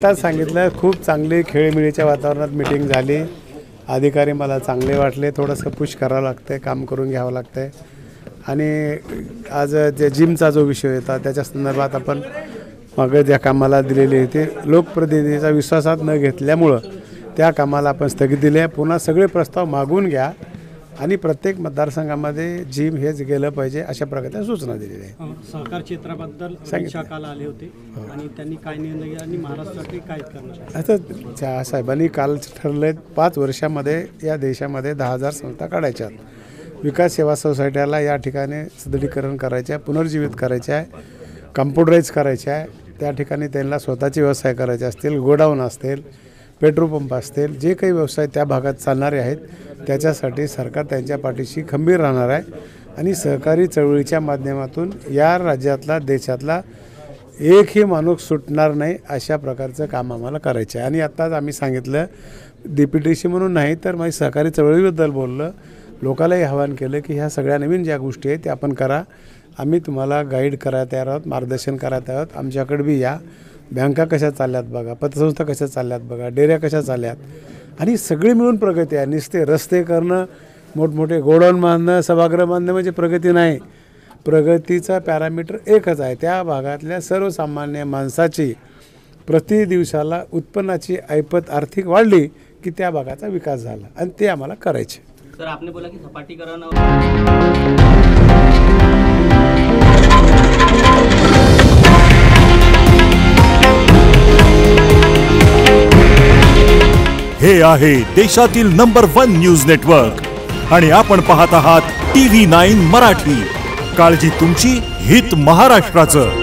आता सांगितलं खूप चांगली खेळीमेळीच्या वातावरणात मीटिंग झाली। अधिकारी मला चांगले वाटले, थोडंसं पुश करावं लागतं, काम करून घ्यावं लागतं। आणि आज जे जिमचा जो विषय होता त्याच्या संदर्भात आपण मग ज्या कामाला दिलेले होते लोकप्रतिनिधीचा विश्वासात न घेतल्यामुळं त्या कामाला आपण स्थगित दिले। पुन्हा सगळे प्रस्ताव मागून घ्या आणि प्रत्येक मतदारसंघामध्ये जिम हेच गेलं पाहिजे अशा प्रकारच्या सूचना दिलेल्या आहेत। सहकार क्षेत्राबद्दल शाखाला आले होते आणि त्यांनी काय निर्णय आणि महाराष्ट्रासाठी काय करणार आता साहेबांनी काल ठरले 5 वर्षामध्ये या देशामध्ये 10,000 संस्था काढायच्या, विकास सेवा सोसायट्याला या ठिकाणी सदरीकरण करायचे आहे, पुनर्जीवित करायचे आहे, कम्प्युटराइज करायचे आहे। त्या ठिकाणी त्यांना स्वतःचे व्यवसाय करायचे असतील, गोडाऊन असतील, पेट्रोल पंप असतील, जे काही व्यवसाय त्या भागात चालणारे आहेत त्याच्यासाठी सरकार त्यांच्या पाठीशी खंबीर राहणार आहे। आणि सहकारी चळवळीच्या माध्यमातून या राज्यातला देशातला एकही माणूस सुटणार नाही अशा प्रकारचं काम आम्हाला करायचं आहे। आणि आत्ताच आम्ही सांगितलं DPTC म्हणून नाही तर माझी सहकारी चळवळीबद्दल बोललं, लोकांनाही आवाहन केलं की ह्या सगळ्या नवीन ज्या गोष्टी आहेत त्या आपण करा, आम्ही तुम्हाला गाईड करायला तयार आहोत, मार्गदर्शन करायला तयार आहोत, आमच्याकडे बी या, बँका कशा चालल्यात बघा, पतसंस्था कशा चालल्यात बघा, डेऱ्या कशा चालल्यात आणि सगळी मिळून प्रगती आहे। नुसते रस्ते करणं, मोठमोठे गोडाऊन बांधणं, सभागृह बांधणं म्हणजे प्रगती नाही। प्रगतीचा पॅरामीटर एकच आहे, त्या भागातल्या सर्वसामान्य माणसाची प्रति दिवसाला उत्पन्नाची ऐपत आर्थिक वाढली की त्या भागाचा विकास झाला आणि ते आम्हाला करायचे। सर आपने बोला कि सपाटीकरण हे आहे देशातील नंबर 1 न्यूज नेटवर्क आणि आपण पाहत आहात TV9 मराठी। काळजी तुमची, हित महाराष्ट्राचं।